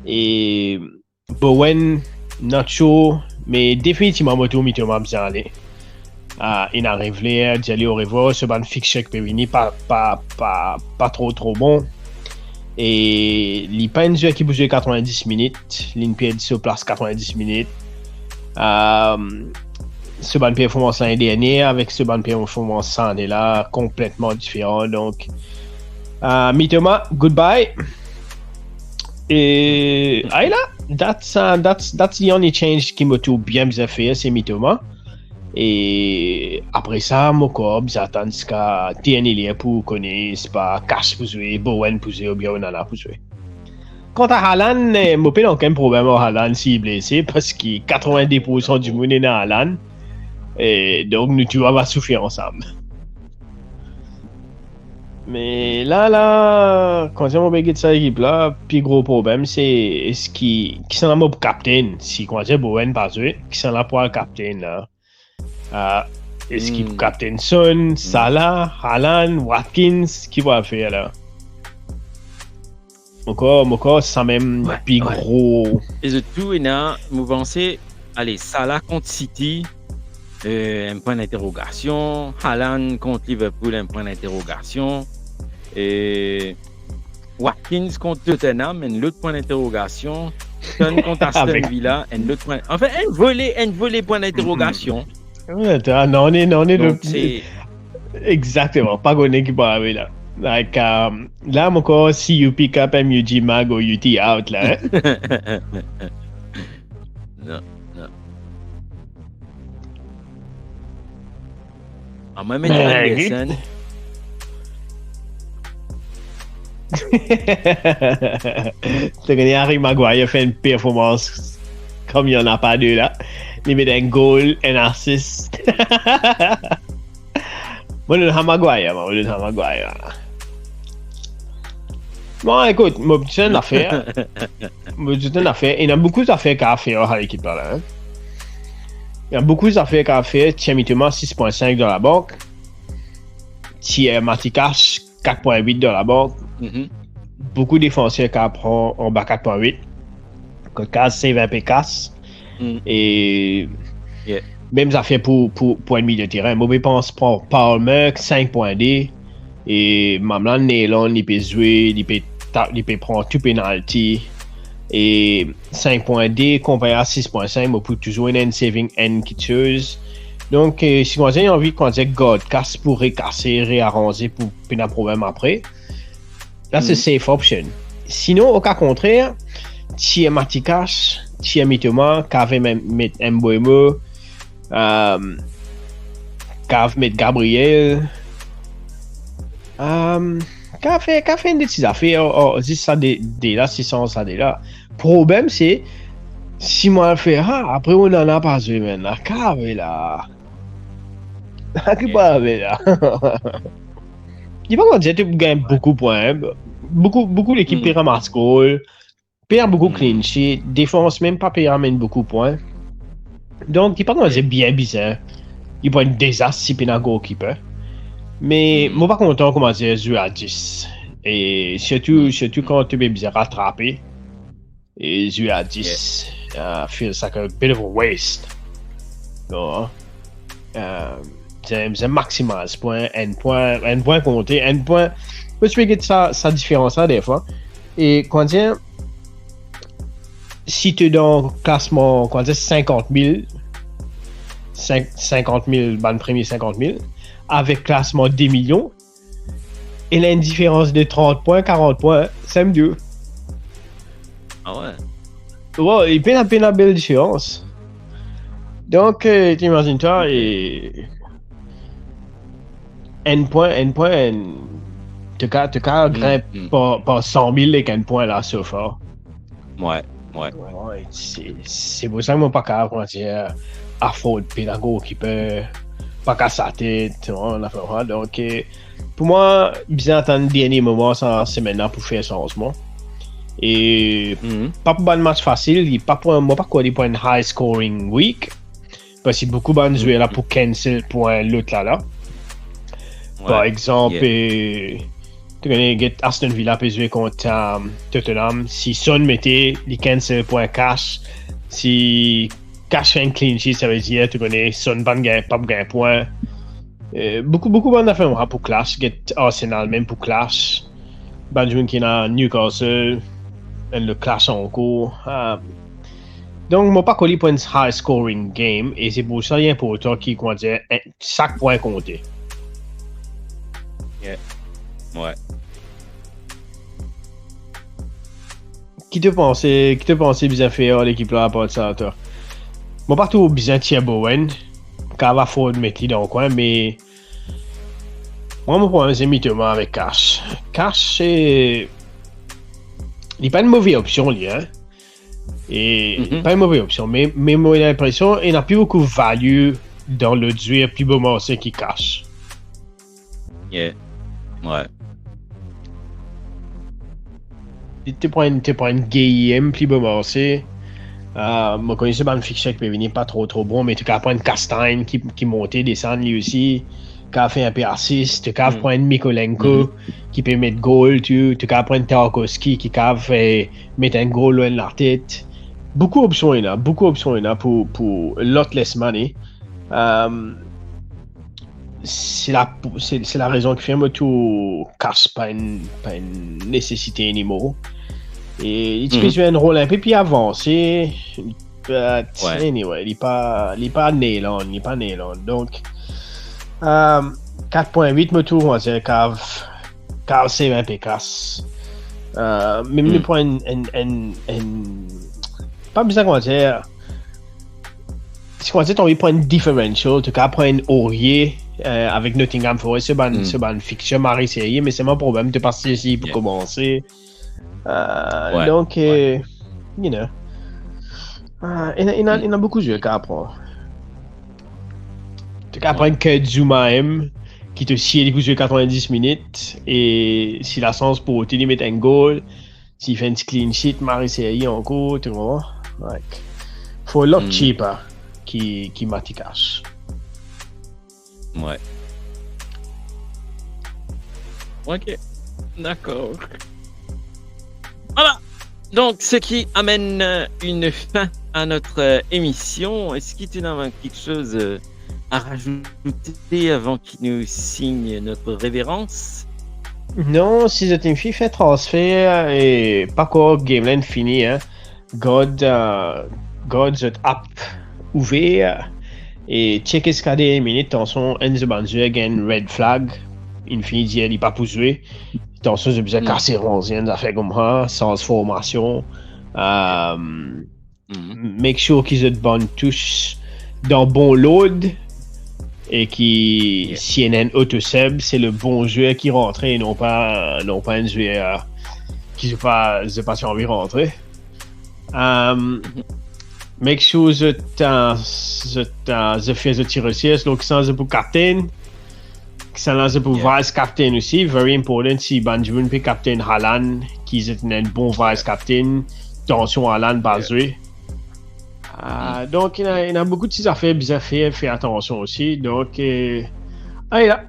Et Bowen not sure mais définitivement moto Mitoma bien aller. Il arrive là, d'aller au revoir, ce ban fixture peut venir pas trop bon. Et il pas un joueur qui bouge 90 minutes, il perd sur place 90 minutes. Ce ban performance l'année dernière avec ce ban performance cette année là complètement différent. Donc Mitoma, goodbye. Et là, that's the only change qui m'a tout bien fait, c'est Mitoma. Et après ça, mon corps, j'attends jusqu'à TNL pour connaître, pas Cash pour jouer, Bowen pour jouer ou bien Onana pour jouer. Quant à Haaland, je n'ai pas aucun problème avec Haaland s'il est blessé parce que 90% du monde est dans Haaland. Et donc, nous tu vas souffrir ensemble. Mais là, quand j'ai mon béguet de cette équipe-là, le plus gros problème, c'est est-ce qui s'en a mon captain. Si quand j'ai Bowen pas joué, qui s'en a pour le captain là. Est-ce qu'il peut captain Son, Salah, Haaland, Watkins, qui va faire là? Encore, ça même plus gros. Et de tout, vous pensez, allez, Salah contre City, un point d'interrogation. Haaland contre Liverpool, un point d'interrogation. Watkins contre Tottenham, un autre point d'interrogation. Son contre Aston Villa, un autre point. Enfin, un volet point d'interrogation. Non, on est Donc, le... Exactement, pas qu'on est qui va arriver là. Like, là, encore, si you pick up MUG Mag ou UT out là. Non. En même temps, Anderson. Tu connais Harry Maguire fait une performance comme il n'y en a pas deux là. Il met un goal, un assist. Moi, je suis Maguire. Bon, écoute, moi, c'est une affaire. Il y a beaucoup d'affaires qu'à faire à l'équipe là. Il y a beaucoup d'affaires qu'à faire. Tiens, Mitoma 6.5 dans la banque. Tiens, Matikash 4.8 dans la banque. Beaucoup de défenseurs qui prennent en bas 4.8. Code 15, save un peu casse. Et Yeah. même ça fait pour un milieu de terrain. Moi, je pense pour Palmer, 5 points D. Et maintenant, Nélon, il peut jouer, il peut prendre tout penalty. Et 5 points D comparé à 6.5, on peut toujours une saving N qui tue. Donc, si on a envie qu'on dise God, casse pour recasser, réarranger pour pas un problème après, là, c'est safe option. Sinon, au cas contraire, tu as Matikash, tu as Mitoma, Kave met Mboemo, Kave met Gabriel, Kave une des petites affaires, juste ça là, 600 ça là. Problème, c'est, si moi je fais, après on en a pas joué maintenant, Kave là. Qui parle là? Il va dire que tu gagnes beaucoup de points. Beaucoup l'équipe qui ramasse goal, perd beaucoup clean sheet, défense même pas ramène beaucoup de points. Donc, il pas dire bien bizarre. Il prend un désastre si un goalkeeper. Mais moi pas content comment dire jouer à 10. Et surtout quand tu es bien rattrapé. Et jouer à 10 feels like a bit of a waste. Non. C'est maximal point, n point compté, n point. Tu peux get sa différence là des fois. Et quand dire, si tu es dans le classement, quand dire 50 000, 50 000, ban premier 50 000, avec classement 10 millions, il a une différence de 30 points, 40 points, c'est mieux. Ah ouais? Ouais, il fait une belle différence. Donc, t'imagines-toi, et. N point, tu as grimpe par 100 000 avec un point là, so far. Ouais. C'est pour ça que moi, pas capable de dire affrode pédagogue qui peut pas casser sa tête, on a fait ça. Donc, pour moi, bien attendre le dernier moment, c'est maintenant pour faire ce changement. Et pas pour un match facile, pas pour quoi des points high scoring week, parce que beaucoup de joueurs là pour cancel point l'autre là. Par exemple, tu connais Aston Villa peut jouer contre Tottenham. Si Son mettait les cancel point cash, si cash fait un clean sheet, ça veut dire tu connais Son pas gagner point. Beaucoup bonnes affaires pour Clash, get Arsenal même pour Clash. Benjamin qui a Newcastle, et le Clash en cours. Donc, moi pas collé pour une high scoring game et c'est pour ça qu'il y a pour autant qui comment dire chaque point compté. Yeah. Ouais. Qui te pensait bien faire l'équipe là à part de ça, toi? Moi, pas tout bien Thierry Bowen, car va faut mettre dans le coin, mais. Moi, mon problème, c'est Mitoma avec Cash. Cash, c'est. Il n'est pas une mauvaise option, lui, hein. Et. Pas une mauvaise option, mais moi, j'ai l'impression qu'il n'a plus beaucoup de value dans le duel plus beau morceau qui cache. Yeah. Ouais. Tu prends une game plus beau morceau. Moi, quand je suis fichier qui peut venir pas trop bon, mais tu peux prendre Castagne qui montait, descendre lui aussi, qui a fait un peu assist. Tu peux prendre Mikolenko qui peut mettre goal, tu peux prendre Tarkovsky qui peut mettre un goal loin de la tête. Beaucoup d'options il y a pour lot less money. C'est la raison qui fait que tout casse pas une nécessité anymore. Et il peut jouer un rôle un peu plus avancé. Anyway, il n'est pas nailant. Donc, 4.8 me tourne, on va dire, cave c'est un peu casse. Même le point, pas besoin qu'on va dire. Si on dit qu'on prend une differential, tu peux prendre un Aurier avec Nottingham Forest, c'est une fiction Marie-série, mais c'est mon problème de passer ici pour commencer. Donc, you know, il y a beaucoup de jeux qu'à apprendre. Tu peux apprendre que Zuma M, qui te sied pour jouer 90 minutes, et s'il a sens pour te mettre un goal, s'il fait une clean sheet, Marie-série encore, tu vois. Like, faut a lot cheaper qui Matikash. Ouais. Ok. D'accord. Voilà. Donc, ce qui amène une fin à notre émission. Est-ce qu'il y a quelque chose à rajouter avant qu'il nous signe notre révérence? Non, si je t'ai fait transfert et pas quoi Gameland fini, hein. God, je app ouvert et checker ce qu'il y a des minutes, attention, Enzo Banjo again, red flag, Infinity, il n'est pas pour jouer. Attention, j'ai besoin de casser 11, ça fait comme ça, sans formation. Make sure qu'ils aient de bonnes touches dans bon load. Et qui, CNN Autoseb, c'est le bon joueur qui rentre et non pas un joueur qui n'a pas envie de rentrer. Make sure je fais un tir aussi, donc ça c'est pour captain, ça c'est pour vice captain aussi, very important si Benjamin peut captain Haaland, qui est un bon vice captain, attention Haaland pas jouer. Donc, il y a beaucoup de petites affaires bizarres à faire, fais attention aussi. Donc, allez là,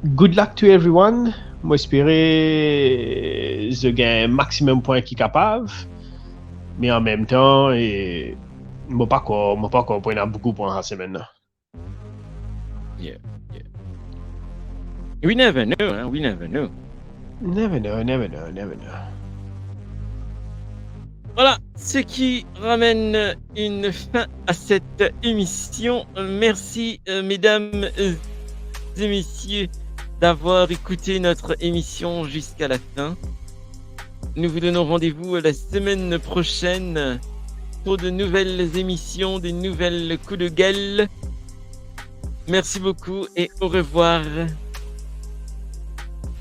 good luck to everyone. Moi, j'espérais je gagne maximum points qui est capable. Mais en même temps, moi pas quoi, pour y avoir beaucoup de points la semaine. Yeah. We never know, hein? We never know. Never know. Voilà, ce qui ramène une fin à cette émission. Merci, mesdames et messieurs, d'avoir écouté notre émission jusqu'à la fin. Nous vous donnons rendez-vous la semaine prochaine pour de nouvelles émissions, des nouvelles coups de gueule. Merci beaucoup et au revoir.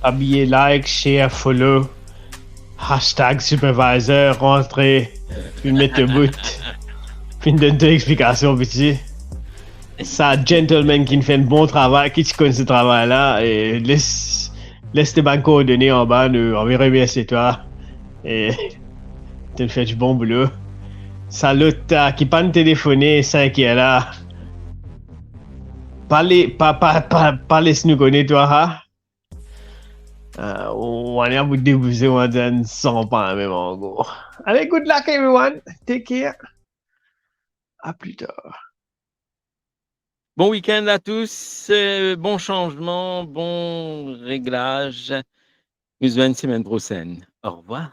Habillez, like, share, follow. Hashtag supervisor, rentrez, puis mettre le bout, puis donne deux explications, petit. Ça, gentleman qui fait un bon travail, qui connaît ce travail-là, et laisse tes banques coordonnées en bas, on verra bien c'est toi, et tu fais du bon boulot. Salut, qui pas de téléphoner, 5 qui est là. Parlez, si nous connaît toi, hein? On est à bout de débuter, on ne sent pas même en gros. Allez, good luck everyone. Take care. À plus tard. Bon week-end à tous. Bon changement, bon réglage. Nous se voyons la semaine prochaine. Au revoir.